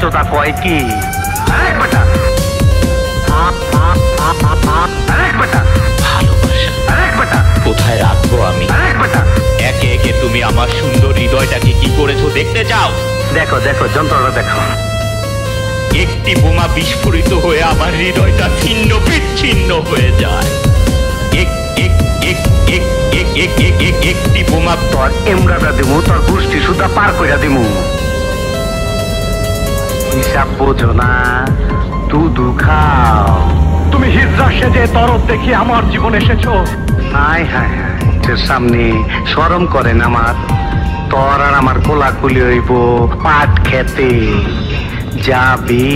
চোদা কয় কি বেটা ভালোবাসা কোথায় রাখবো আমি একে একে তুমি আমার সুন্দর হৃদয়টাকে কি করেছো দেখতে চাও দেখো দেখো যন্ত্রটা দেখো একটি বোমা বিস্ফোরিত হয়ে আমার হৃদয়টা ছিন্ন বিচ্ছিন্ন হয়ে যায় একটি বোমা তোর এমরাটা দিমু তোর গোষ্ঠী সুদ্ধা পার কইরা দিমু হিসাব বোঝো না দুধু খাও তুমি হিজড়া সেজে তরফ দেখি আমার জীবন এসেছো হায় হায় হায় সামনে শরম করেন আমার তোর আর আমার কোলাকুলি হইব পাট খেতে যাবি